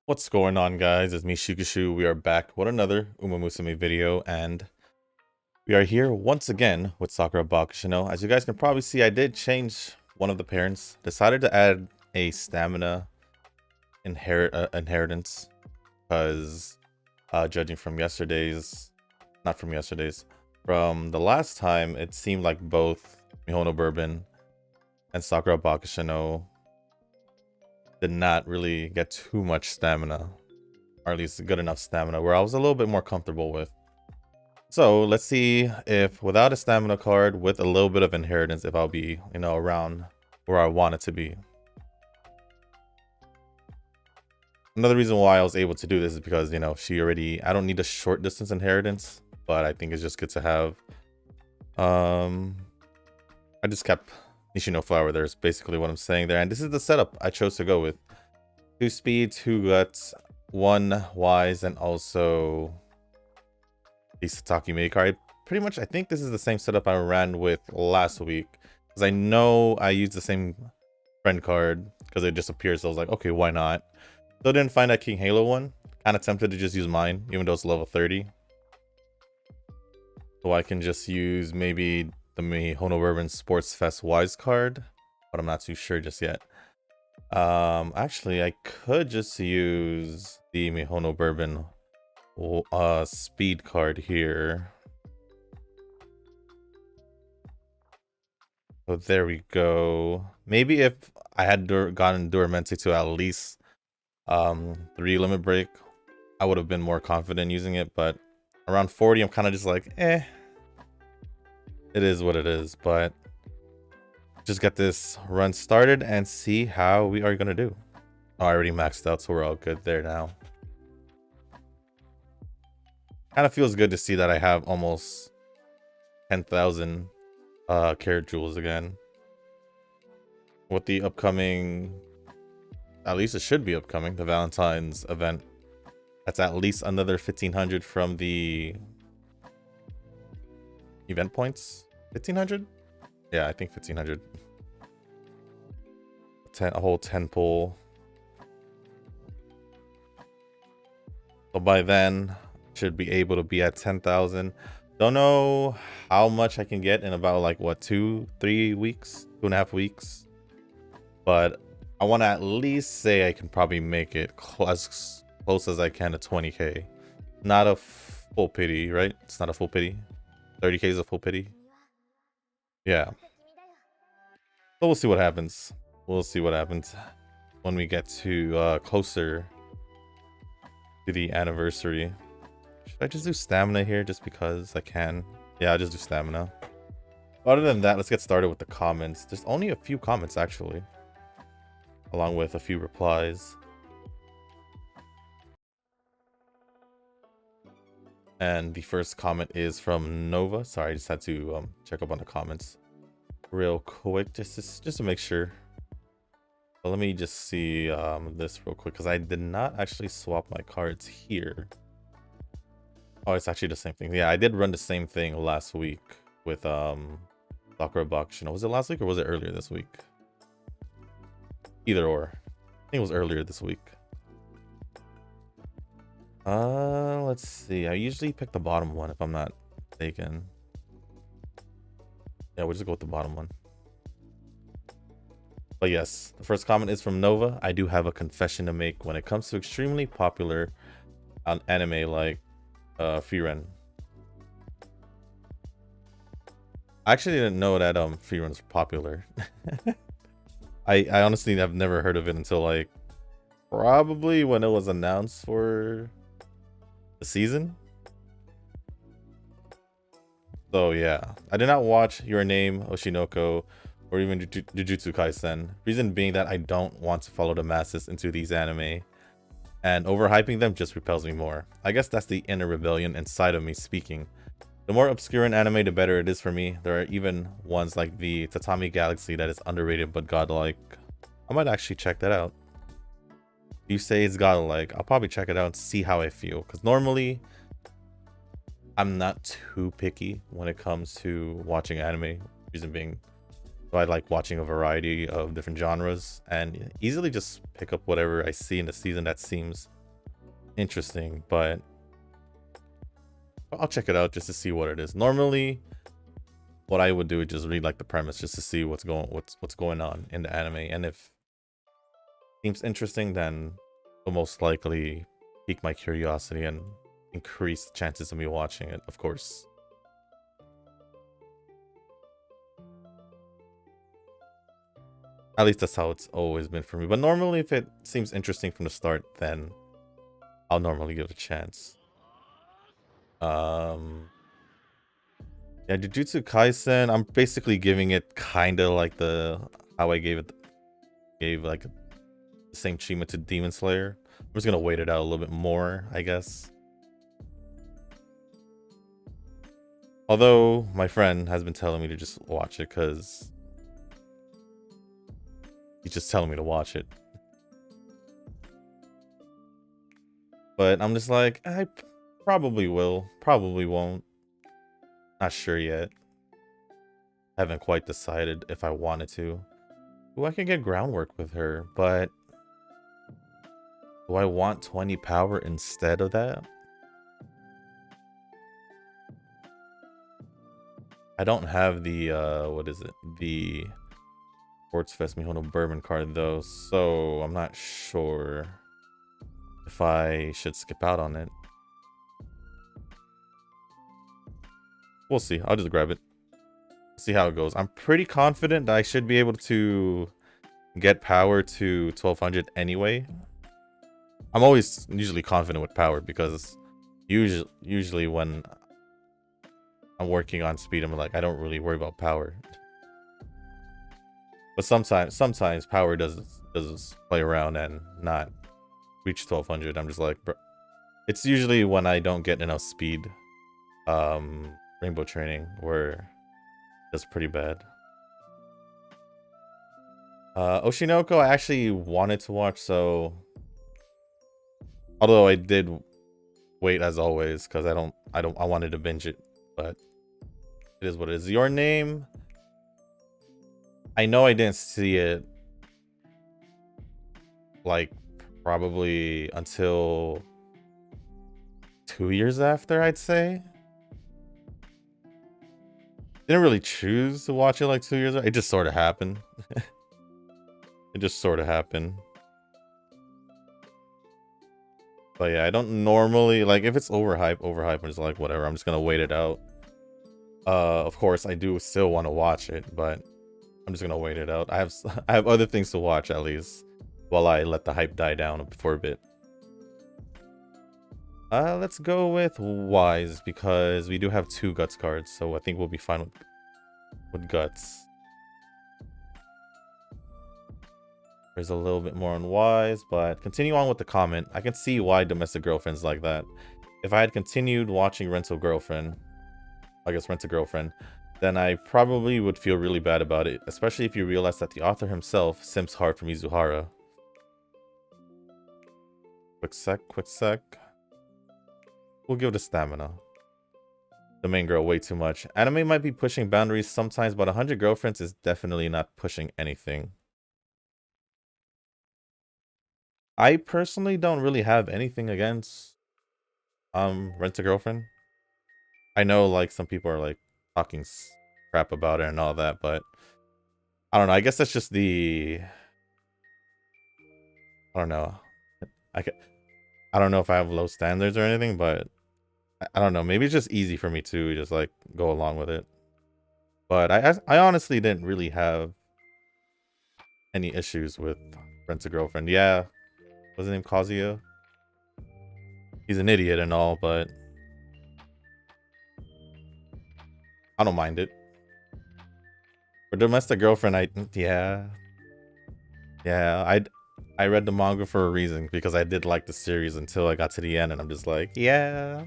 What's going on, guys? It's me, Shukishu. We are back with another Musume video, and we are here once again with Sakura Bakushin O. As you guys can probably see, I did change one of the parents. Decided to add a stamina inheritance because judging from from the last time, it seemed like both Mihono Bourbon and Sakura Bakushin O did not really get too much stamina, or at least good enough stamina where I was a little bit more comfortable with. So let's see if without a stamina card, with a little bit of inheritance, if I'll be, around where I want it to be. Another reason why I was able to do this is because, I don't need a short distance inheritance, but I think it's just good to have. I just kept Nishino Flower there is basically what I'm saying there. And this is the setup I chose to go with. 2 speed, 2 guts, 1 wise, and also the Sataki Mei card. Pretty much, I think this is the same setup I ran with last week. Because I know I used the same friend card because it just appears. So I was like, okay, why not? Still didn't find that King Halo one. Kind of tempted to just use mine, even though it's level 30. So I can just use maybe the Mihono Bourbon Sports Fest Wise card, but I'm not too sure just yet. Actually, I could just use the Mihono Bourbon speed card here. So there we go. Maybe if I had gotten Duramente to at least 3 limit break, I would have been more confident using it, but around 40, I'm kind of just like, it is what it is. But just get this run started and see how we are gonna do. Oh, I already maxed out, so we're all good there now. Kind of feels good to see that I have almost 10,000 carat jewels again. With the upcoming, at least it should be upcoming, the Valentine's event. That's at least another 1,500 from the event points. 1,500? Yeah, I think 1,500. A whole 10 pull. So by then, should be able to be at 10,000. Don't know how much I can get in about like what 2-3 weeks, 2.5 weeks. But I want to at least say I can probably make it as close as I can to 20k. Not a full pity, right? It's not a full pity. 30k is a full pity. Yeah. So we'll see what happens. We'll see what happens when we get to closer to the anniversary. Should I just do stamina here just because I can? Yeah, I'll just do stamina. Other than that, let's get started with the comments. There's only a few comments actually, along with a few replies. And the first comment is from Nova. Sorry, I just had to check up on the comments real quick just to make sure. But let me just see this real quick because I did not actually swap my cards here. Oh, it's actually the same thing. Yeah, I did run the same thing last week with Sakura Bakushin O. Was it last week or was it earlier this week? Either or. I think it was earlier this week. Let's see. I usually pick the bottom one if I'm not mistaken. Yeah, we'll just go with the bottom one. But yes, the first comment is from Nova. I do have a confession to make when it comes to extremely popular anime like Frieren. I actually didn't know that Frieren was popular. I honestly have never heard of it until like probably when it was announced for the season. So yeah, I did not watch Your Name, Oshinoko, or even Jujutsu Kaisen. Reason being that I don't want to follow the masses into these anime, and overhyping them just repels me more. I guess that's the inner rebellion inside of me speaking. The more obscure an anime, the better it is for me. There are even ones like the Tatami Galaxy that is underrated but godlike. I might actually check that out. You say it's godlike, I'll probably check it out and see how I feel. Because normally, I'm not too picky when it comes to watching anime. Reason being, so I like watching a variety of different genres and easily just pick up whatever I see in the season that seems interesting. But I'll check it out just to see what it is. Normally, what I would do is just read like the premise just to see what's going on in the anime, and if it seems interesting, then it'll most likely pique my curiosity and increase the chances of me watching it, of course. At least that's how it's always been for me. But normally, if it seems interesting from the start, then I'll normally give it a chance. Yeah, Jujutsu Kaisen, I'm basically giving it kind of like how I gave like the same treatment to Demon Slayer. I'm just gonna wait it out a little bit more, I guess. Although my friend has been telling me to just watch it because he's just telling me to watch it. But I'm just like, I probably will, probably won't. Not sure yet. Haven't quite decided if I wanted to. Ooh, I can get groundwork with her, but do I want 20 power instead of that? I don't have the, what is it? The Sports Fest Mihono Bourbon card though, so I'm not sure if I should skip out on it. We'll see. I'll just grab it. See how it goes. I'm pretty confident that I should be able to get power to 1200 anyway. I'm always usually confident with power because usually when I'm working on speed, I'm like, I don't really worry about power. But sometimes power does play around and not reach 1200. I'm just like, bro. It's usually when I don't get enough speed. Rainbow training where that's pretty bad. Oshinoko I actually wanted to watch, so although I did wait as always because I wanted to binge it, but it is what it is. Your Name, I know I didn't see it like probably until 2 years after, I'd say. Didn't really choose to watch it like 2 years ago. It just sort of happened. It just sort of happened. But yeah, I don't normally like if it's overhyped. I'm just like whatever. I'm just gonna wait it out. Of course, I do still want to watch it, but I'm just gonna wait it out. I have other things to watch at least while I let the hype die down for a bit. Let's go with Wise because we do have 2 Guts cards, so I think we'll be fine with Guts. There's a little bit more on Wise, but continue on with the comment. I can see why Domestic Girlfriend's like that. If I had continued watching Rent a Girlfriend, then I probably would feel really bad about it, especially if you realize that the author himself simps hard for Mizuhara. Quick sec. We'll give it a stamina. The main girl way too much. Anime might be pushing boundaries sometimes, but 100 girlfriends is definitely not pushing anything. I personally don't really have anything against Rent a Girlfriend. I know like some people are like talking crap about it and all that, but I don't know. I guess that's just I don't know. I don't know if I have low standards or anything, but I don't know. Maybe it's just easy for me to just like go along with it. But I honestly didn't really have any issues with Rent a Girlfriend. Yeah, what's his name? Kazuya. He's an idiot and all, but I don't mind it. For Domestic Girlfriend, I read the manga for a reason because I did like the series until I got to the end, and I'm just like, yeah.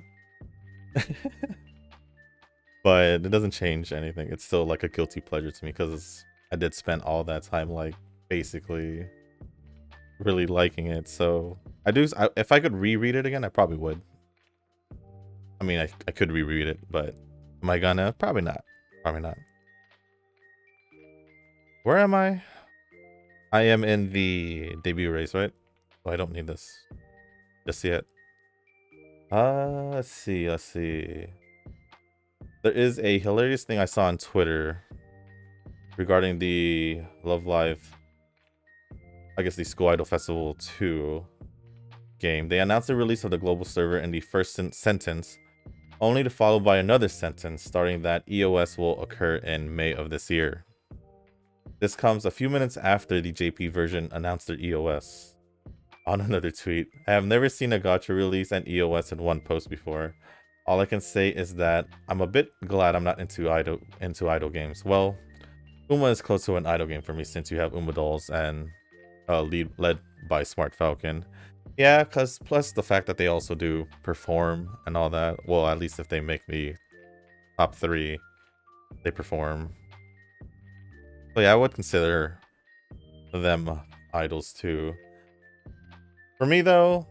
But it doesn't change anything. It's still like a guilty pleasure to me because I did spend all that time like basically really liking it. So if I could reread it again, I probably would. I mean, I could reread it, but am I gonna? Probably not. Probably not. Where am I? I am in the debut race, right? Oh, I don't need this just yet. Let's see. Let's see. There is a hilarious thing I saw on Twitter regarding the Love Live, I guess the School Idol Festival 2 game. They announced the release of the global server in the first sentence, only to follow by another sentence starting that EOS will occur in May of this year. This comes a few minutes after the JP version announced their EOS. On another tweet, I have never seen a gacha release and EOS in one post before. All I can say is that I'm a bit glad I'm not into idol games. Well, Uma is close to an idol game for me since you have Uma Dolls and led by Smart Falcon. Yeah, cause plus the fact that they also do perform and all that. Well, at least if they make the top 3, they perform. So yeah, I would consider them idols too. For me though,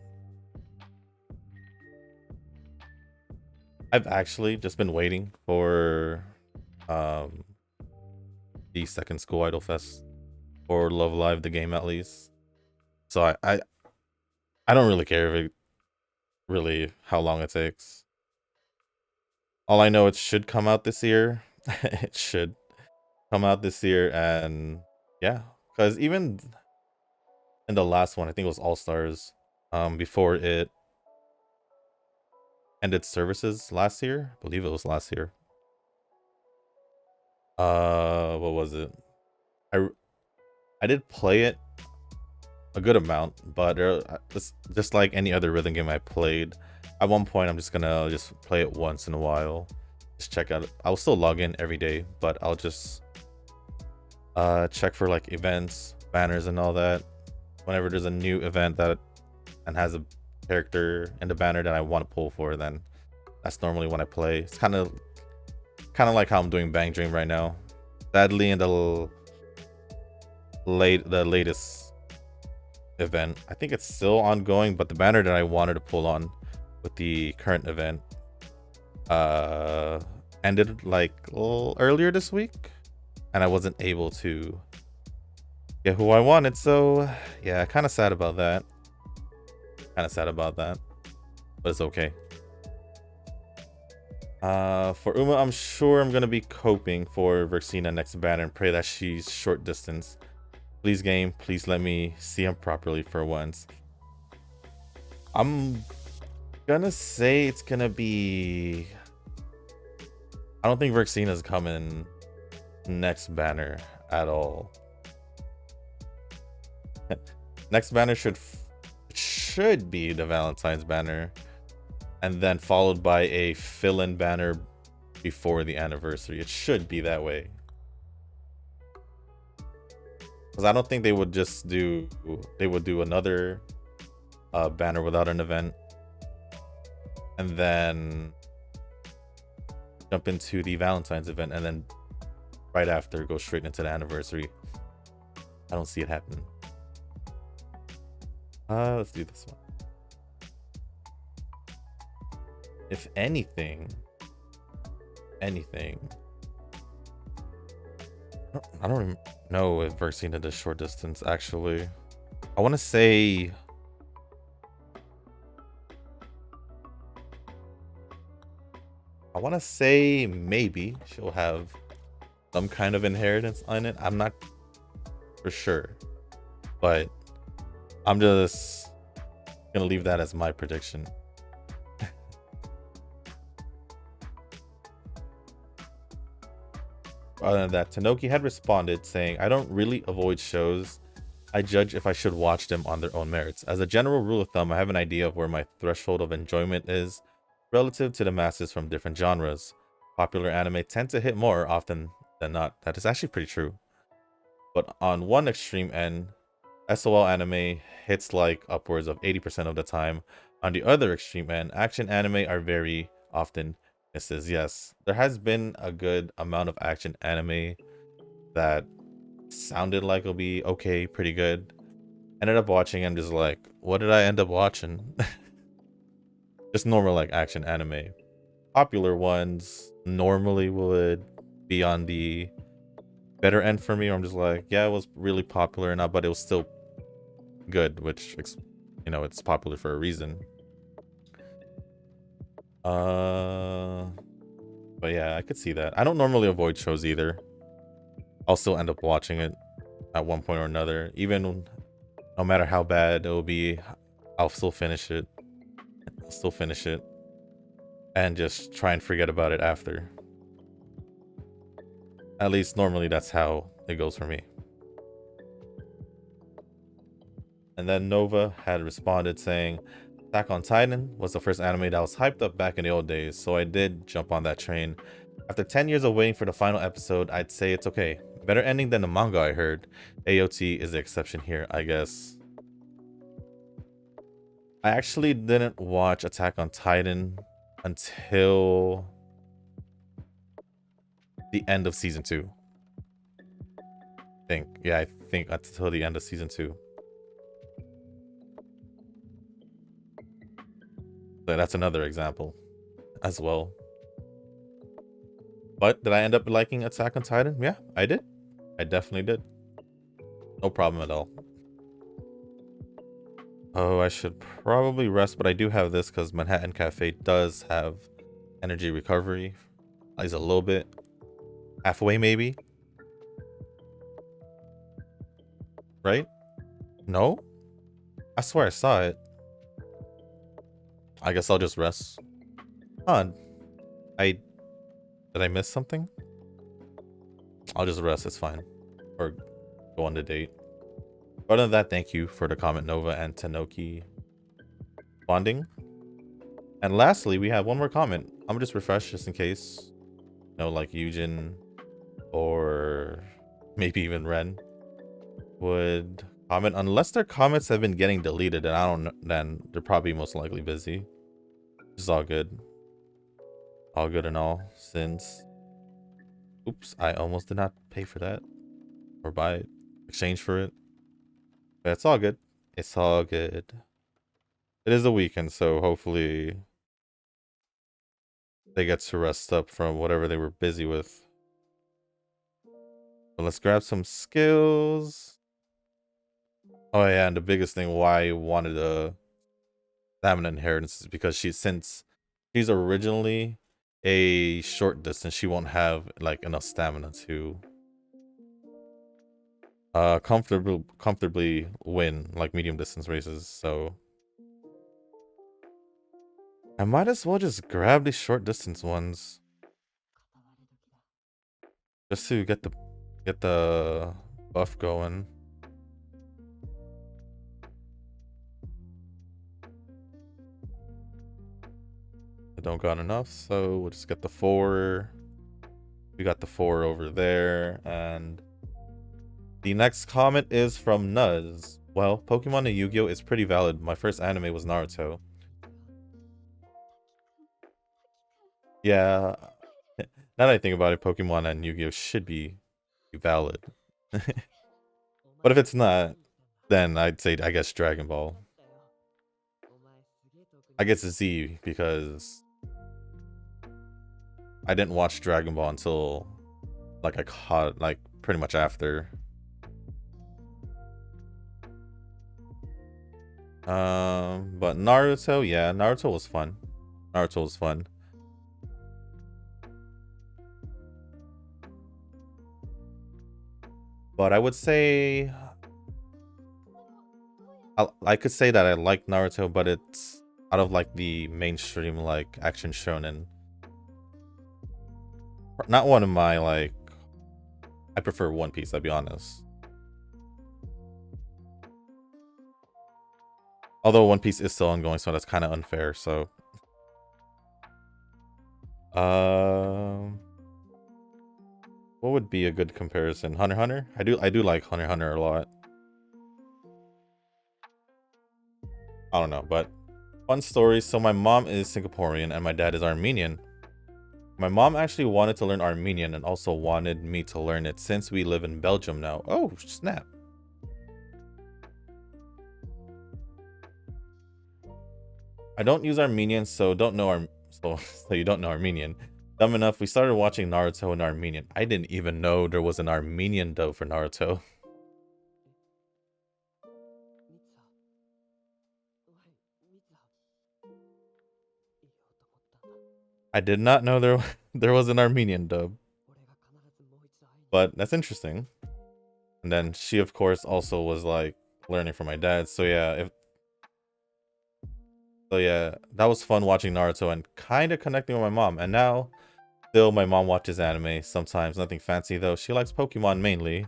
I've actually just been waiting for the second School Idol Fest or Love Live the game at least. So I don't really care if it really how long it takes. All I know, it should come out this year. It should come out this year, and yeah, because even in the last one, I think it was All Stars, before it ended services last year. I believe it was last year. What was it? I did play it a good amount, but just like any other rhythm game I played, at one point I'm just gonna play it once in a while, just check out. I'll still log in every day, but I'll just check for like events, banners, and all that. Whenever there's a new event that and has a character in the banner that I want to pull for, then that's normally when I play. It's kind of like how I'm doing Bang Dream right now. Sadly, in the latest event, I think it's still ongoing, but the banner that I wanted to pull on with the current event ended like a little earlier this week, and I wasn't able to get who I wanted. So yeah, kind of sad about that. But it's okay. For Uma, I'm sure I'm gonna be coping for Verxina next banner and pray that she's short distance. Please game, please let me see him properly for once. I'm gonna say it's gonna be, I don't think Verxina's coming next banner at all. Next banner should be the Valentine's banner, and then followed by a fill-in banner before the anniversary. It should be that way. Because I don't think they would do another banner without an event and then jump into the Valentine's event and then right after go straight into the anniversary. I don't see it happening. Let's do this one. If anything, I don't even know if Verxina does short distance, actually. I want to say maybe she'll have some kind of inheritance on it. I'm not for sure, but I'm just gonna leave that as my prediction. Other than that, Tanoki had responded saying, I don't really avoid shows. I judge if I should watch them on their own merits. As a general rule of thumb, I have an idea of where my threshold of enjoyment is relative to the masses from different genres. Popular anime tend to hit more often than not. That is actually pretty true. But on one extreme end, SOL anime hits like upwards of 80% of the time. On the other extreme end, action anime are very often misses. Yes, there has been a good amount of action anime that sounded like it'll be okay, pretty good. Ended up watching and just like, what did I end up watching? Just normal like action anime. popular ones normally would be on the better end for me. Or I'm just like, yeah, it was really popular enough, but it was still good, which, you know, it's popular for a reason. But yeah, I could see that. I don't normally avoid shows either. I'll still end up watching it at one point or another. Even no matter how bad it will be, I'll still finish it. I'll still finish it. And just try and forget about it after. At least normally that's how it goes for me. And then Nova had responded saying, Attack on Titan was the first anime that was hyped up back in the old days, so I did jump on that train. After 10 years of waiting for the final episode, I'd say it's okay. Better ending than the manga, I heard. AOT is the exception here, I guess. I actually didn't watch Attack on Titan until the end of season 2. I think until the end of season 2. So that's another example as well. But did I end up liking Attack on Titan? Yeah, I did. I definitely did. No problem at all. Oh, I should probably rest, but I do have this because Manhattan Cafe does have energy recovery. At least a little bit. Halfway, maybe? Right? No? I swear I saw it. I guess I'll just rest. Did I miss something? I'll just rest, it's fine. Or go on the date. But other than that, thank you for the comment, Nova and Tanoki bonding. And lastly, we have one more comment. I'm gonna just refresh just in case. You know, like Yujin or maybe even Ren would comment. Unless their comments have been getting deleted, and I don't know, then they're probably most likely busy. This is all good. All good and all, since oops, I almost did not pay for that or buy it, exchange for it. But it's all good. It's all good. It is a weekend, so hopefully they get to rest up from whatever they were busy with. But let's grab some skills. Oh yeah, and the biggest thing why I wanted a stamina inheritance is because since she's originally a short distance, she won't have like enough stamina to comfortably win like medium distance races. So I might as well just grab these short distance ones just to get the buff going. I don't got enough, so we'll just get the 4. We got the 4 over there, and the next comment is from Nuz. Well, Pokemon and Yu-Gi-Oh is pretty valid. My first anime was Naruto. Yeah, now that I think about it, Pokemon and Yu-Gi-Oh should be valid. But if it's not, then I'd say, I guess, Dragon Ball. I guess Z, because I didn't watch Dragon Ball until like I caught like pretty much after. But Naruto, yeah, Naruto was fun. Naruto was fun. But I would say I could say that I like Naruto, but it's out of like the mainstream like action shonen. Not one of my like. I prefer One Piece, I'll be honest. Although One Piece is still ongoing, so that's kind of unfair. So, what would be a good comparison? Hunter x Hunter? I do like Hunter x Hunter a lot. I don't know, but fun story. So my mom is Singaporean and my dad is Armenian. My mom actually wanted to learn Armenian and also wanted me to learn it since we live in Belgium now. Oh, snap. I don't use Armenian, so don't know So, so you don't know Armenian. Dumb enough, we started watching Naruto in Armenian. I didn't even know there was an Armenian dub for Naruto. I did not know there was an Armenian dub. But that's interesting. And then she, of course, also was like learning from my dad. So yeah, that was fun watching Naruto and kind of connecting with my mom. And now, still, my mom watches anime sometimes. Nothing fancy though. She likes Pokemon mainly.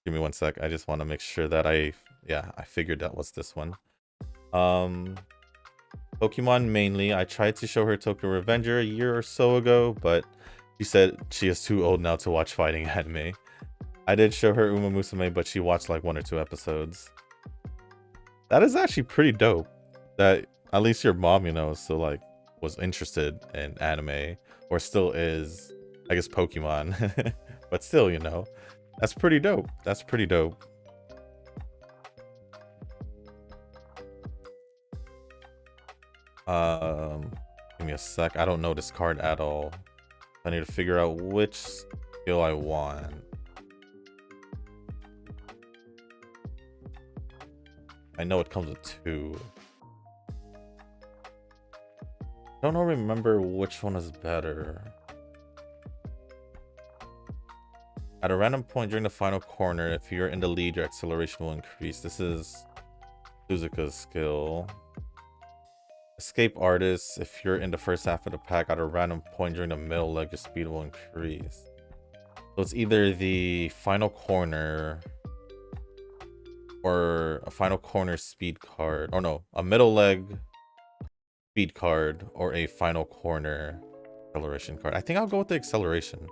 Give me one sec. I just want to make sure that I figured that was this one. Pokemon mainly. I tried to show her Tokyo Revenger a year or so ago, but she said she is too old now to watch fighting anime. I did show her Uma Musume, but she watched like 1 or 2 episodes. That is actually pretty dope. That at least your mom, you know, still like was interested in anime, or still is, I guess, Pokemon. But still, you know, that's pretty dope. That's pretty dope. Give me a sec. I don't know this card at all. I need to figure out which skill I want. I know it comes with 2. I don't remember which one is better. At a random point during the final corner, if you're in the lead, your acceleration will increase. This is Suzuka's skill. Escape Artist, if you're in the first half of the pack at a random point during the middle leg, your speed will increase. So it's either the final corner or a final corner speed card. Or no, a middle leg speed card or a final corner acceleration card. I think I'll go with the acceleration.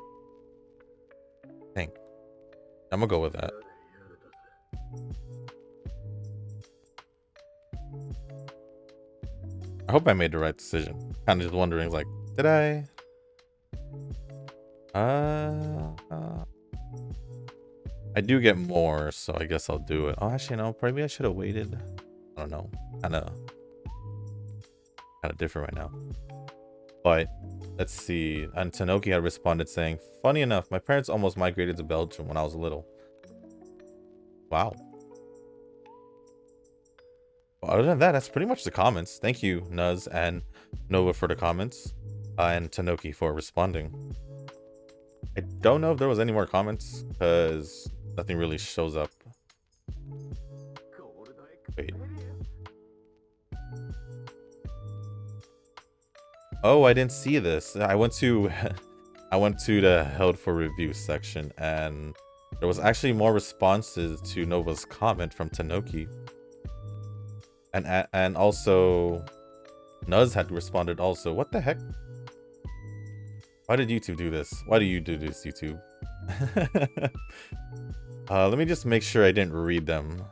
I'm gonna go with that. I hope I made the right decision. Kind of just wondering, like, did I? I do get more, so I guess I'll do it. Oh, actually, no. Probably I should have waited. I don't know. Kind of different right now. But let's see. And Tanoki had responded saying, "Funny enough, my parents almost migrated to Belgium when I was little." Wow. Well, other than that, that's pretty much the comments. Thank you, Nuz and Nova, for the comments, and Tanoki for responding. I don't know if there was any more comments because nothing really shows up. Wait. Oh, I didn't see this. I went to the held for review section, and there was actually more responses to Nova's comment from Tanoki. And also Nuz had responded also. What the heck? Why did YouTube do this? Why do you do this, YouTube? Let me just make sure I didn't read them.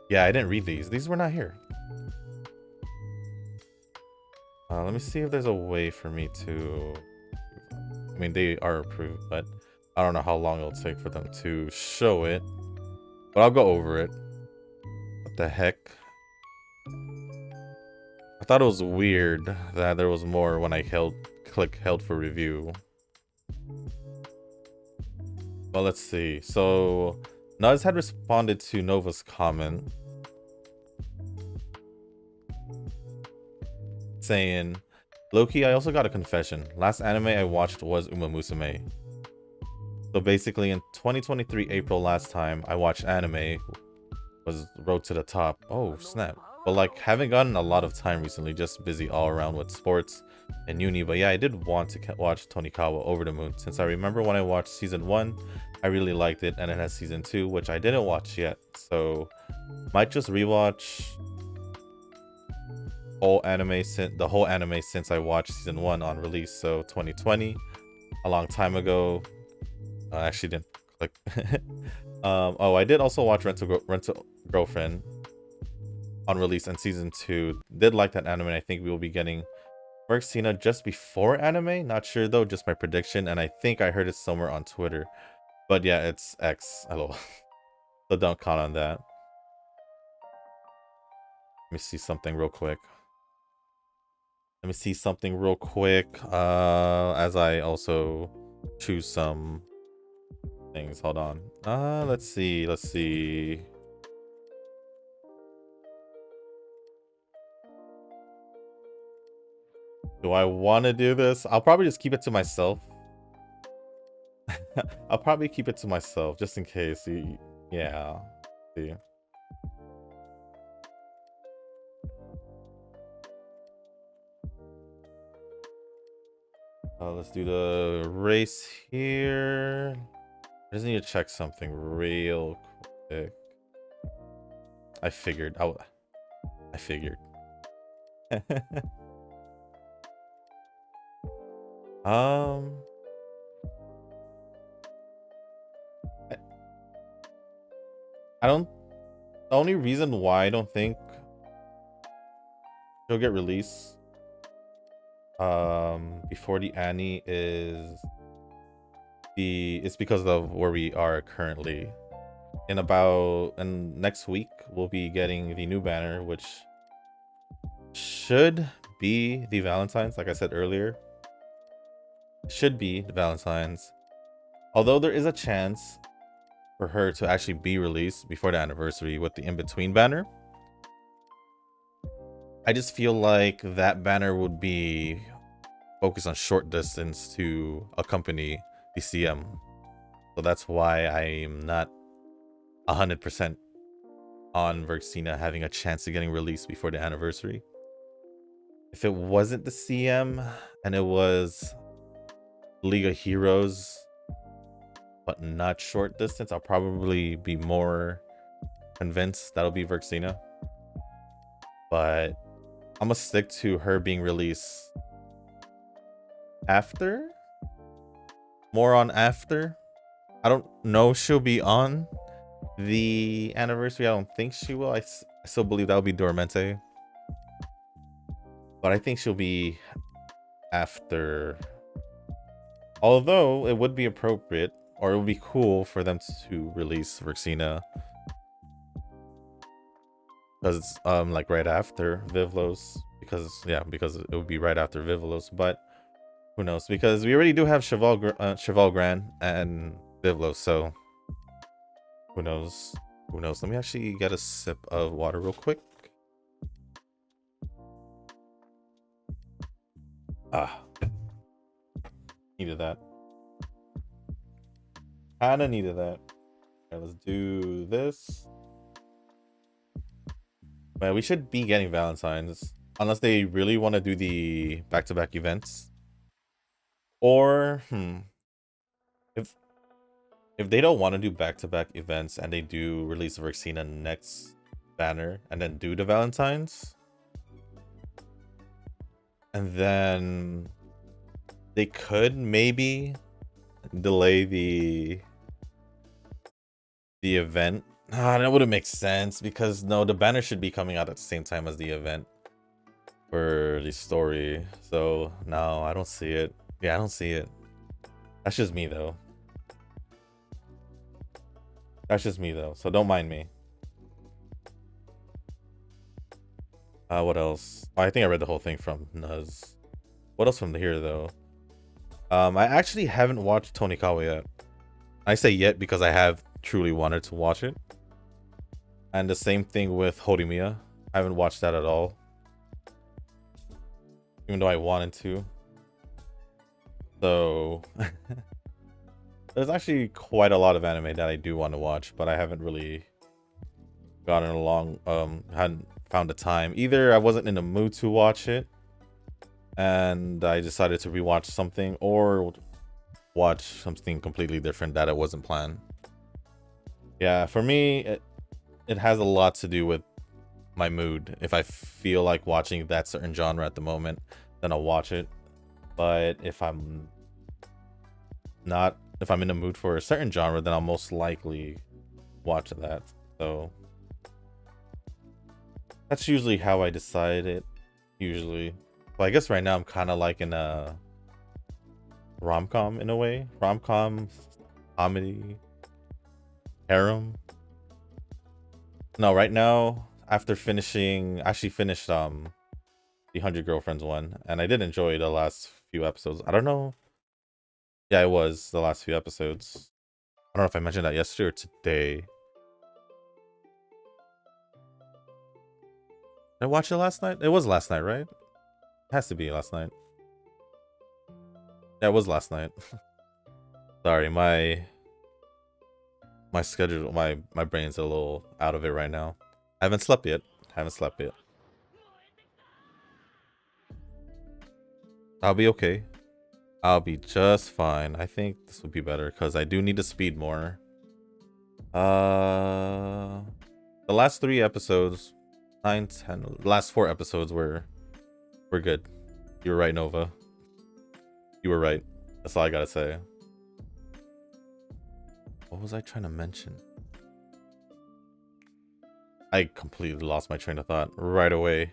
Yeah, I didn't read these. These were not here. Let me see if there's a way for me to... I mean, they are approved, but I don't know how long it'll take for them to show it. But I'll go over it. What the heck? I thought it was weird that there was more when I click held for review. Well, let's see. So Nuz had responded to Nova's comment saying, "Loki, I also got a confession. Last anime I watched was Uma Musume. So basically in 2023 April last time I watched anime was Road to the Top." Oh, snap. But like, haven't gotten a lot of time recently, just busy all around with sports and uni. But yeah, I did want to watch Tonikawa Over the Moon, since I remember when I watched season 1, I really liked it, and it has season 2, which I didn't watch yet. So might just rewatch the whole anime since I watched season 1 on release. So 2020, a long time ago. I actually didn't click. Oh, I did also watch Rental Girlfriend on release and season 2. Did like that anime. I think we will be getting Merxina just before anime. Not sure though, just my prediction, and I think I heard it somewhere on Twitter. But yeah, it's X. Hello. So don't count on that. Let me see something real quick. As I also choose some things. Hold on. Let's see. Do I want to do this? I'll probably just keep it to myself. I'll probably keep it to myself just in case. Yeah. See. Let's do the race here. I just need to check something real quick. I figured. I figured. I don't. The only reason why I don't think she'll get released before the Annie is it's because of where we are currently. And next week we'll be getting the new banner, which should be the Valentine's, like I said earlier. Should be the Valentine's. Although there is a chance for her to actually be released before the anniversary with the in-between banner. I just feel like that banner would be focused on short distance to accompany the CM. So that's why I'm not 100% on Verxina having a chance of getting released before the anniversary. If it wasn't the CM and it was League of Heroes, but not short distance, I'll probably be more convinced that'll be Verxina. But I'm gonna stick to her being released after. More on after. I don't know if she'll be on the anniversary. I don't think she will. I still believe that'll be Dormente. But I think she'll be after. Although it would be appropriate, or it would be cool for them to release Verxina, because it's like right after Vivlos, because it would be right after Vivlos. But who knows? Because we already do have Cheval Grand and Vivlos, so who knows? Who knows? Let me actually get a sip of water real quick. Needed that. Kinda needed that. Alright, let's do this. Man, we should be getting Valentine's. Unless they really want to do the back-to-back events. Or, if they don't want to do back-to-back events and they do release Verxina next banner and then do the Valentine's, and then they could maybe delay the event. That wouldn't make sense, because no, the banner should be coming out at the same time as the event for the story. So no, I don't see it. Yeah, I don't see it. That's just me though. So don't mind me. What else? Oh, I think I read the whole thing from Nuz. What else from here though? I actually haven't watched Tonikawa yet. I say yet because I have truly wanted to watch it. And the same thing with Horimiya. I haven't watched that at all. Even though I wanted to. So there's actually quite a lot of anime that I do want to watch, but I haven't really gotten along, hadn't found the time. Either I wasn't in the mood to watch it and I decided to rewatch something, or watch something completely different that it wasn't planned. Yeah, for me, it has a lot to do with my mood. If I feel like watching that certain genre at the moment, then I'll watch it. But if I'm in the mood for a certain genre, then I'll most likely watch that. So that's usually how I decide it. Usually. Well, I guess right now I'm kind of like in a rom-com in a way. Rom-com, comedy, harem. No, right now, after actually finished the 100 Girlfriends one, and I did enjoy the last few episodes. I don't know. Yeah, it was the last few episodes. I don't know if I mentioned that yesterday or today. Did I watch it last night? It was last night, right? It has to be last night. Yeah, it was last night. Sorry, my schedule, my brain's a little out of it right now. I haven't slept yet. I'll be okay. I'll be just fine. I think this would be better because I do need to speed more. The last 3 episodes, 9, 10, last 4 episodes were good. You were right, Nova. You were right. That's all I gotta say. What was I trying to mention? I completely lost my train of thought right away.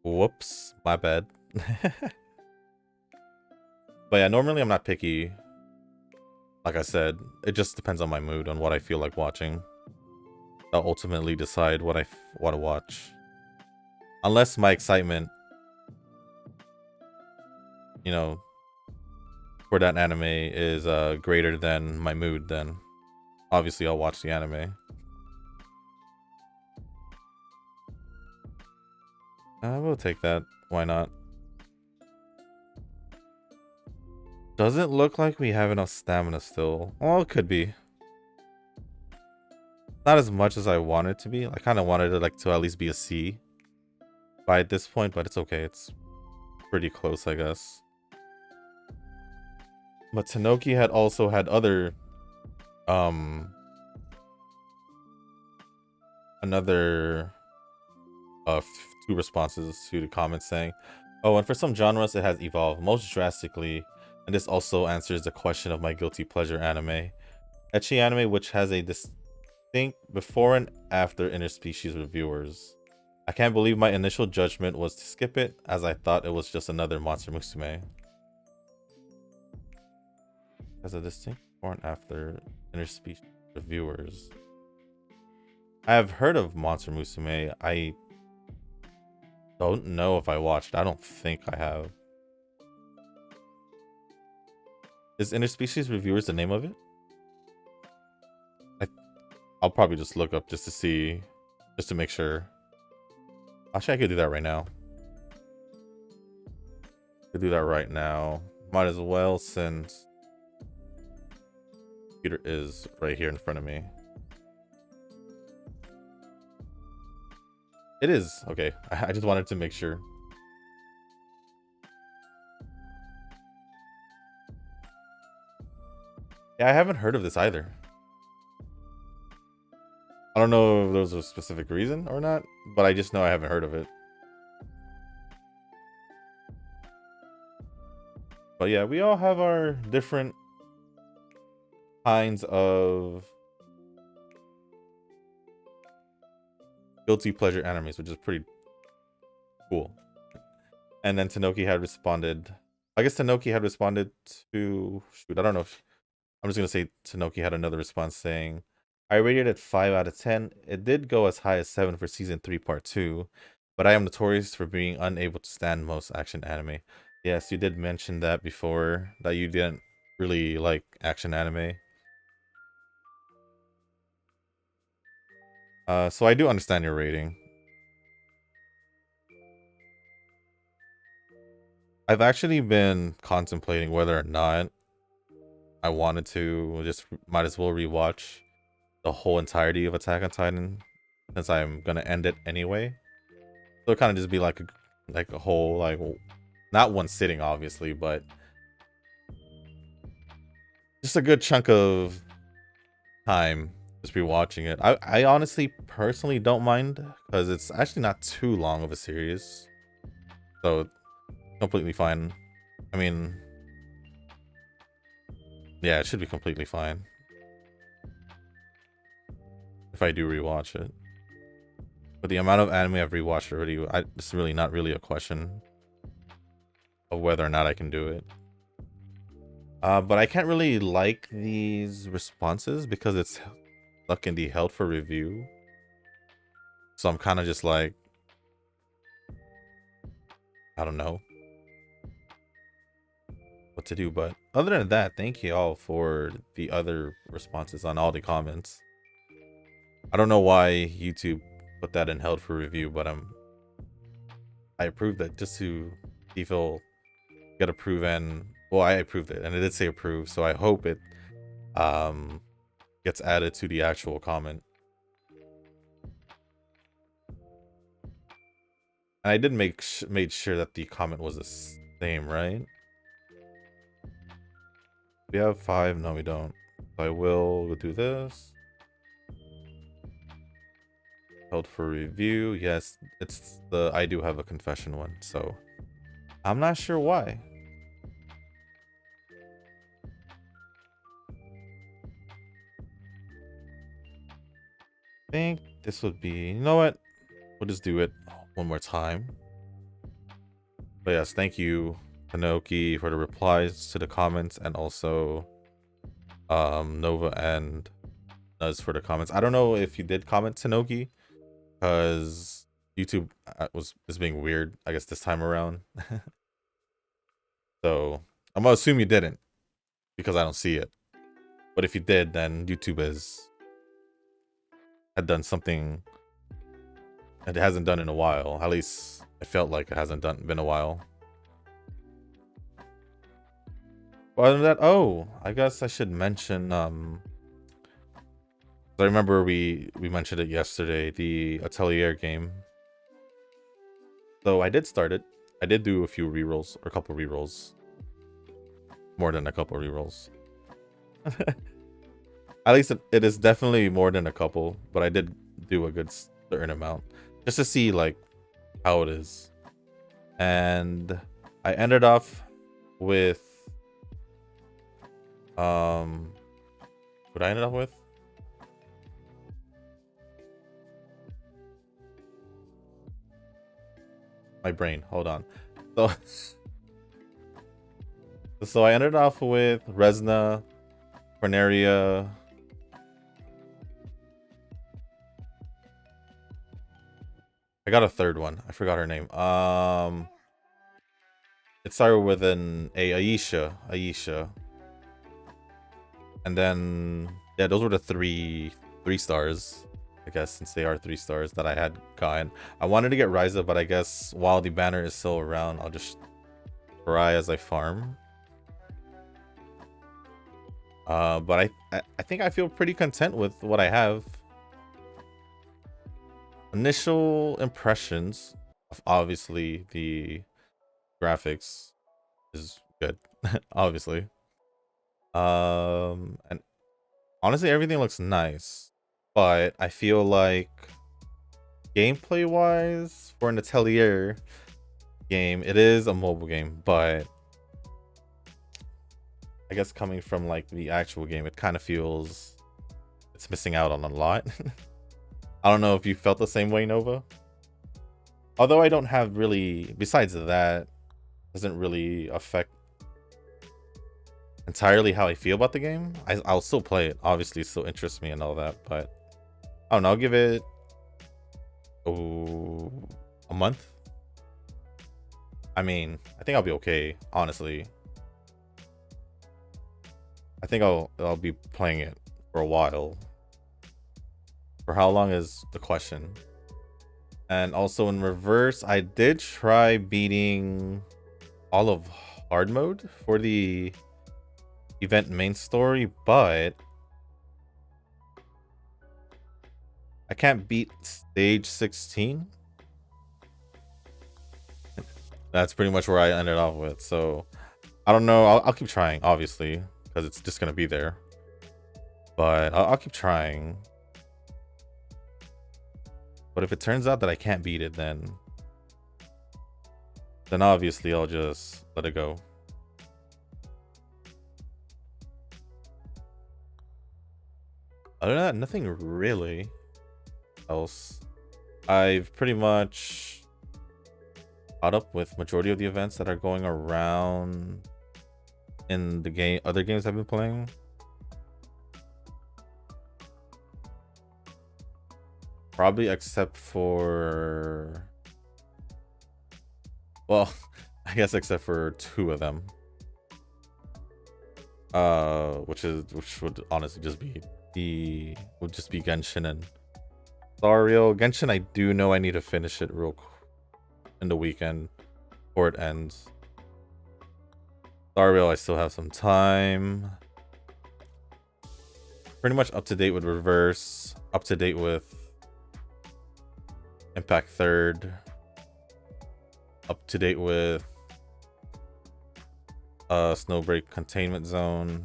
Whoops, my bad. But yeah, normally I'm not picky. Like I said, it just depends on my mood, on what I feel like watching. I'll ultimately decide what I want to watch. Unless my excitement, you know, for that anime is greater than my mood, then obviously I'll watch the anime. I will take that. Why not? Doesn't look like we have enough stamina still. Well, it could be. Not as much as I wanted it to be. I kind of wanted it to at least be a C by this point, but it's okay. It's pretty close, I guess. But Tanoki had also had other another 2 responses to the comments saying, oh, and for some genres it has evolved most drastically, and this also answers the question of my guilty pleasure anime. Ecchi anime which has a distinct before and after interspecies reviewers. I can't believe my initial judgment was to skip it, as I thought it was just another Monster Musume. Has a distinct before and after interspecies reviewers. I have heard of Monster Musume. I don't know if I watched. I don't think I have. Is interspecies reviewers the name of it? I'll probably just look up just to see, just to make sure. Actually, I could do that right now. Could do that right now. Might as well, since computer is right here in front of me. It is. Okay. I just wanted to make sure. Yeah, I haven't heard of this either. I don't know if there's a specific reason or not, but I just know I haven't heard of it. But yeah, we all have our different kinds of guilty pleasure animes, which is pretty cool. And then Tanoki had responded. I guess Tanoki had responded to... Shoot, I don't know if... I'm just going to say Tanoki had another response saying, I rated it 5 out of 10. It did go as high as 7 for season 3 part 2, but I am notorious for being unable to stand most action anime. Yes, you did mention that before, that you didn't really like action anime. So I do understand your rating. I've actually been contemplating whether or not I wanted to just might as well rewatch the whole entirety of Attack on Titan, since I'm gonna end it anyway. So it kind of just be like a whole, like, not one sitting obviously, but just a good chunk of time just rewatching it. I honestly personally don't mind, because it's actually not too long of a series, so completely fine. I mean, yeah, it should be completely fine if I do rewatch it. But the amount of anime I've rewatched already, it's really not really a question of whether or not I can do it. But I can't really like these responses because it's stuck in the held for review. So I'm kind of just like, I don't know what to do. But other than that, thank you all for the other responses on all the comments. I don't know why YouTube put that in held for review, but I approved it just to see if it'll get approved. And well, I approved it and it did say approved, so I hope it gets added to the actual comment. And I did made sure that the comment was the same, right? We have 5. No, we don't. So I will do this. Held for review. Yes, it's the I do have a confession one, so I'm not sure why. I think this would be, you know what? We'll just do it one more time. But yes, thank you, Pinoki, for the replies to the comments, and also Nova and Nuz for the comments. I don't know if you did comment, Tanoki, because YouTube is being weird, I guess, this time around. So I'm gonna assume you didn't, because I don't see it. But if you did, then YouTube had done something it hasn't done in a while. At least it felt like it hasn't been a while. But other than that, oh, I guess I should mention I remember we mentioned it yesterday, the Atelier game. So I did start it. I did do a few rerolls, or a couple rerolls. More than a couple rerolls. At least it is definitely more than a couple, but I did do a good certain amount just to see like how it is. And I ended off with what I ended up with? My brain, hold on. So I ended off with Resna, Corneria, I got a third one. I forgot her name. It started with an Aisha. And then yeah, those were the three stars, I guess, since they are 3 stars that I had gotten. I wanted to get Ryza, but I guess while the banner is still around, I'll just try as I farm. But I think I feel pretty content with what I have. Initial impressions of, obviously, the graphics is good, obviously. And honestly, everything looks nice, but I feel like gameplay wise, for an Atelier game, it is a mobile game, but I guess coming from like the actual game, it kind of feels it's missing out on a lot. I don't know if you felt the same way, Nova. Although I don't have really, besides that, doesn't really affect entirely how I feel about the game. I'll still play it. Obviously, it still interests me and all that, but I don't know. I'll give it a month. I mean, I think I'll be okay, honestly. I think I'll be playing it for a while. For how long is the question? And also in reverse, I did try beating all of hard mode for the event main story, but I can't beat stage 16. That's pretty much where I ended off with. So I don't know. I'll keep trying, obviously, because it's just gonna be there. But I'll keep trying. But if it turns out that I can't beat it, then obviously I'll just let it go. Other than that, nothing really else. I've pretty much caught up with majority of the events that are going around in the other games I've been playing. Probably except for... Well, I guess except for 2 of them. Which would honestly just be Genshin and Dario. Genshin, I do know I need to finish it in the weekend before it ends. Dario, I still have some time. Pretty much up to date with Reverse, up to date with Impact 3rd, up to date with Snowbreak Containment Zone.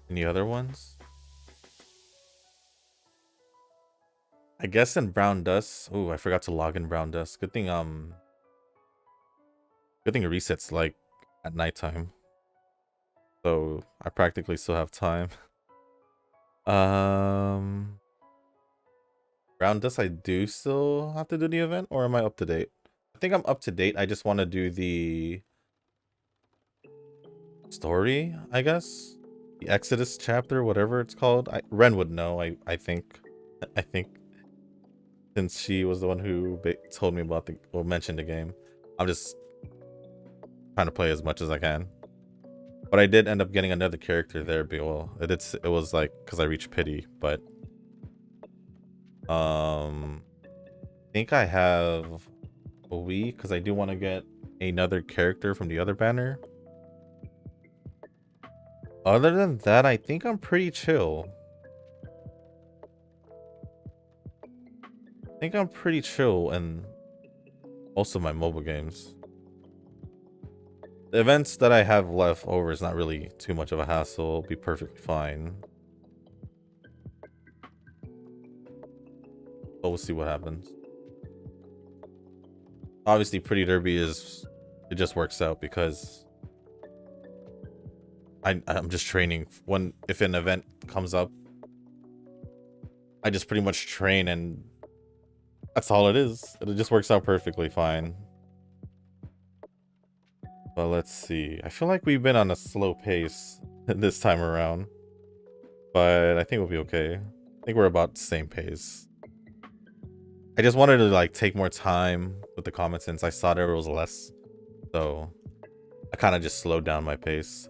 Any other ones? I guess in Brown Dust. Oh, I forgot to log in Brown Dust. Good thing it resets like at nighttime. So I practically still have time. Brown Dust, I do still have to do the event, or am I up to date? I think I'm up to date. I just want to do the story, I guess. The Exodus chapter, whatever it's called. Ren would know, I think. I think. Since she was the one who told me about mentioned the game. I'm just trying to play as much as I can. But I did end up getting another character there. Well, it was like because I reached pity, but I think I have a week because I do want to get another character from the other banner. Other than that, I think I'm pretty chill. I think I'm pretty chill in most of my mobile games. The events that I have left over is not really too much of a hassle. It'll be perfectly fine. But we'll see what happens. Obviously, Pretty Derby it just works out because I'm just training. If an event comes up, I just pretty much train and that's all it is. It just works out perfectly fine. But let's see. I feel like we've been on a slow pace this time around. But I think we'll be okay. I think we're about the same pace. I just wanted to like take more time with the comments since I saw there was less. So I kind of just slowed down my pace.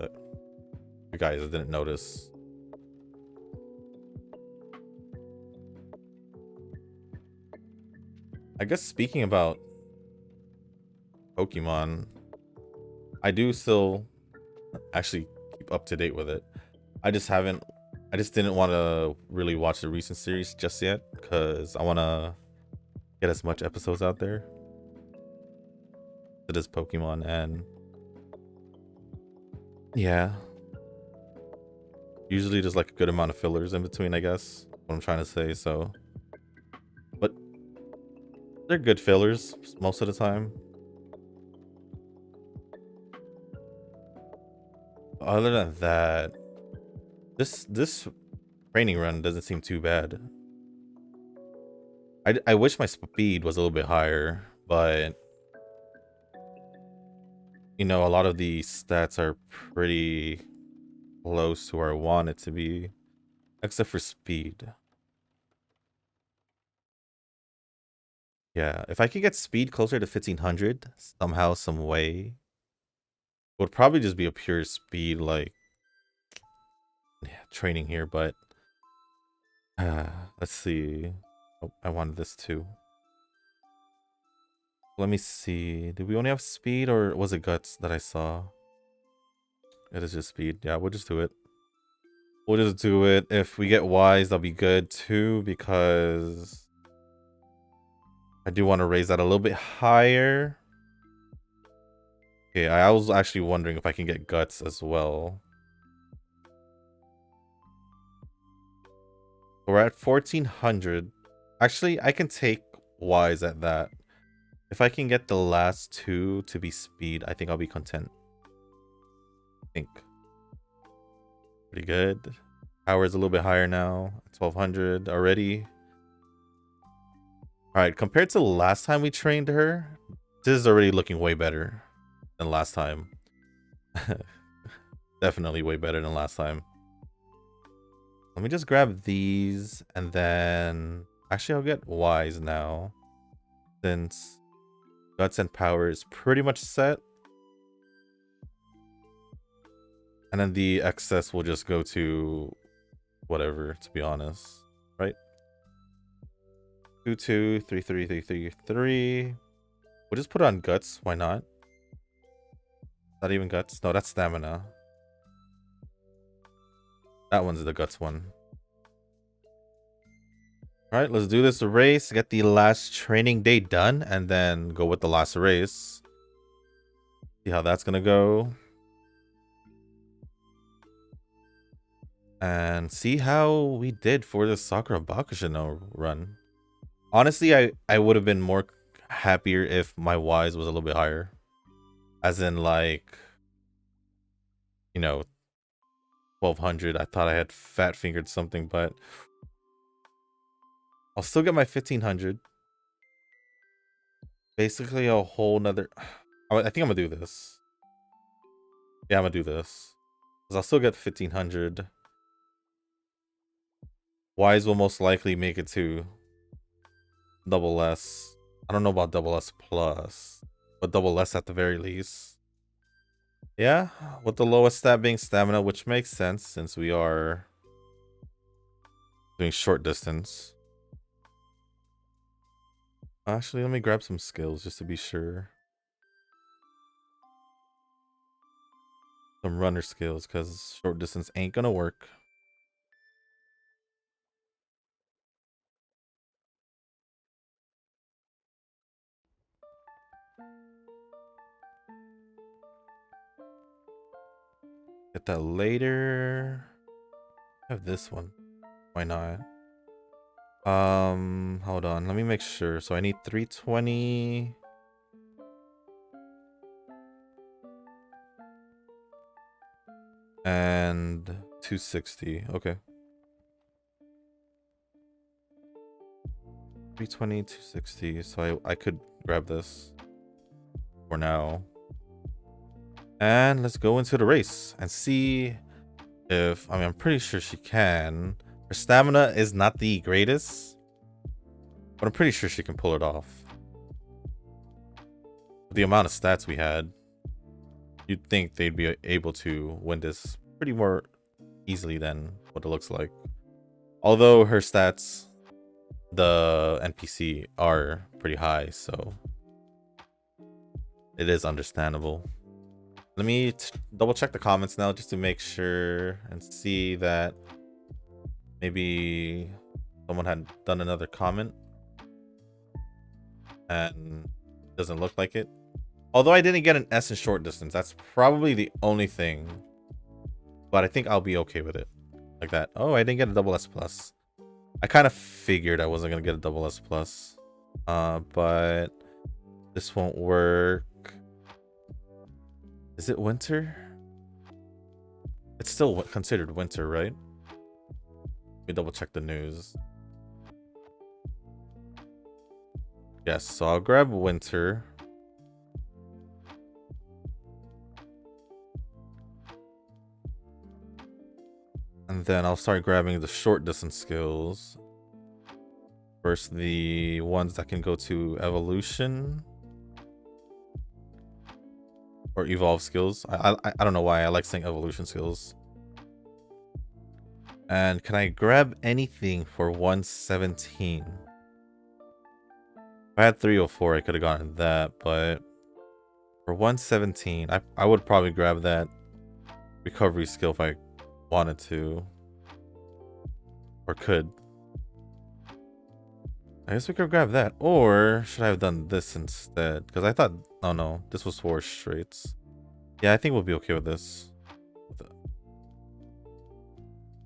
You guys didn't notice. I guess speaking about Pokemon, I do still actually keep up to date with it. I just didn't want to really watch the recent series just yet because I want to get as much episodes out there. It is Pokemon, and yeah, usually there's like a good amount of fillers in between, I guess what I'm trying to say. So, but they're good fillers most of the time. Other than that, this training run doesn't seem too bad. I wish my speed was a little bit higher, but you know, a lot of the stats are pretty close to where I want it to be, except for speed. Yeah, if I could get speed closer to 1500 somehow, some way, it would probably just be a pure speed, like, yeah, training here, but let's see. Oh, I wanted this too. Let me see. Did we only have speed or was it guts that I saw? It is just speed. Yeah, we'll just do it. We'll just do it. If we get wise, that'll be good too, because I do want to raise that a little bit higher. Okay, I was actually wondering if I can get guts as well. We're at 1400. Actually, I can take wise at that. If I can get the last 2 to be speed, I think I'll be content. I think. Pretty good. Power is a little bit higher now. 1200 already. Alright, compared to the last time we trained her, this is already looking way better than last time. Definitely way better than last time. Let me just grab these and then actually I'll get Wise now since Guts and Power is pretty much set. And then the excess will just go to whatever, to be honest. Right? 2, 2, 3, 3, 3, 3, 3. We'll just put it on Guts. Why not? Not even Guts. No, that's Stamina. That one's the Guts one. Alright, let's do this race. Get the last training day done. And then go with the last race. See how that's gonna go. And see how we did for the Sakura Bakushin O run. Honestly, I would have been more happier if my Wise was a little bit higher. As in, like, you know, 1200. I thought I had fat fingered something, but I'll still get my 1500. Basically, a whole nother. I think I'm gonna do this. Yeah, I'm gonna do this. Because I'll still get 1500. Wise will most likely make it to double S. I don't know about double S plus, but double S at the very least. Yeah, with the lowest stat being stamina, which makes sense since we are doing short distance. Actually, let me grab some skills just to be sure. Some runner skills, because short distance ain't gonna work. Get that later. I have this one. Why not? Hold on. Let me make sure. So I need 320. And 260. Okay. 320, 260. So I could grab this for now. And let's go into the race and see if, I mean, I'm pretty sure she can. Her stamina is not the greatest, but I'm pretty sure she can pull it off. The amount of stats we had, you'd think they'd be able to win this pretty more easily than what it looks like. Although her stats, the NPC, are pretty high, so it is understandable. Let me double check the comments now just to make sure and see that maybe someone had done another comment and doesn't look like it. Although I didn't get an S in short distance, that's probably the only thing. But I think I'll be okay with it. Like that. Oh, I didn't get a double S plus. I kind of figured I wasn't gonna get a double S plus. But this won't work. Is it winter? It's still considered winter, right? Let me double check the news. Yes, so I'll grab winter. And then I'll start grabbing the short distance skills. First, the ones that can go to evolution. Or evolve skills. I don't know why I like saying evolution skills. And can I grab anything for 117? If I had 304, I could have gotten that, but for 117, I would probably grab that recovery skill if I wanted to. Or could. I guess we could grab that. Or should I have done this instead? Because I thought, oh no, this was 4 straights. Yeah, I think we'll be okay with this.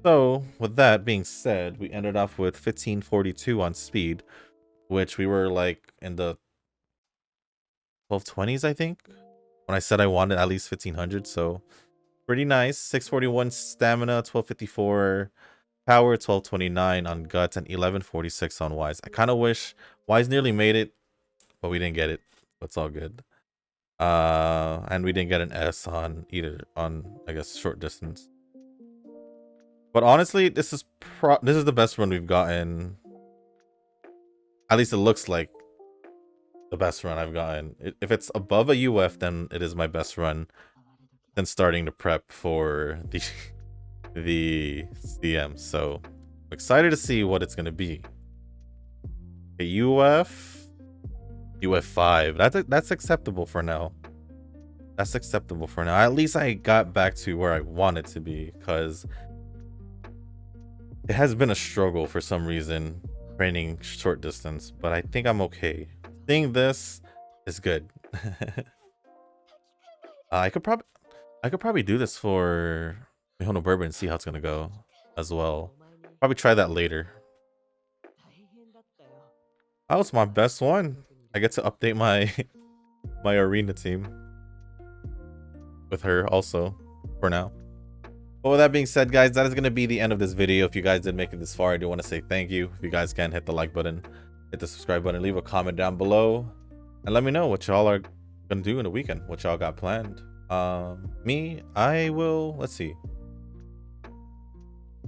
So, with that being said, we ended off with 1542 on speed, which we were like in the 1220s, I think, when I said I wanted at least 1500. So, pretty nice. 641 stamina, 1254 power, 1229 on guts, and 1146 on wise. I kind of wish wise nearly made it, but we didn't get it. That's all good. And we didn't get an S on either, on I guess short distance. But honestly, this is the best run we've gotten. At least it looks like the best run I've gotten. If it's above a UF, then it is my best run. Then starting to prep for the the CM. So I'm excited to see what it's gonna be. A UF 5. That's acceptable for now. That's acceptable for now. At least I got back to where I wanted to be, because it has been a struggle for some reason training short distance, but I think I'm okay. Seeing this is good. I could probably do this for Mihono Bourbon and see how it's gonna go as well. Probably try that later. That was my best one. I get to update my my arena team with her also for now. But with that being said, guys, that is going to be the end of this video. If you guys did make it this far, I do want to say thank you. If you guys can, hit the like button, hit the subscribe button, leave a comment down below, and let me know what y'all are going to do in the weekend, what y'all got planned. Me, I will, let's see.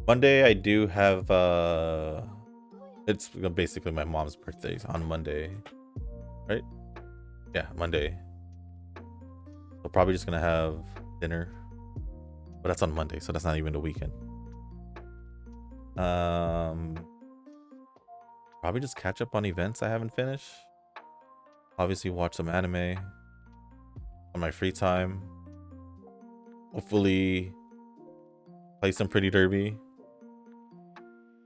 Monday, I do have, it's basically my mom's birthday on Monday, right? Yeah, Monday. So probably just going to have dinner. But that's on Monday, so that's not even the weekend. Probably just catch up on events I haven't finished. Obviously watch some anime on my free time. Hopefully play some Pretty Derby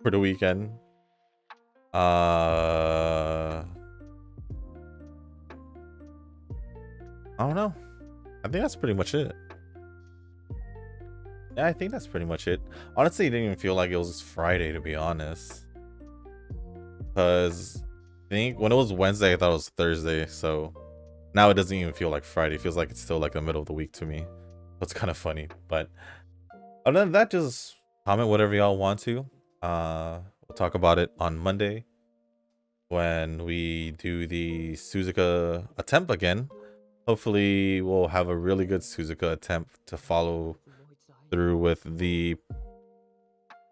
for the weekend. I don't know. I think that's pretty much it. Yeah, I think that's pretty much it. Honestly, it didn't even feel like it was Friday, to be honest. Because I think when it was Wednesday, I thought it was Thursday. So now it doesn't even feel like Friday. It feels like it's still like the middle of the week to me. It's kind of funny. But other than that, just comment whatever y'all want to. We'll talk about it on Monday when we do the Suzuka attempt again. Hopefully, we'll have a really good Suzuka attempt to follow through with the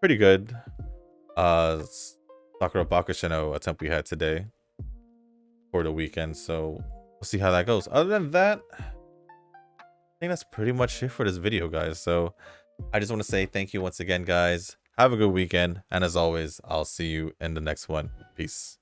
pretty good Sakura Bakushin O attempt we had today for the weekend. So we'll see how that goes. Other than that, I think that's pretty much it for this video, guys. So I just want to say thank you once again, guys. Have a good weekend, and as always, I'll see you in the next one. Peace.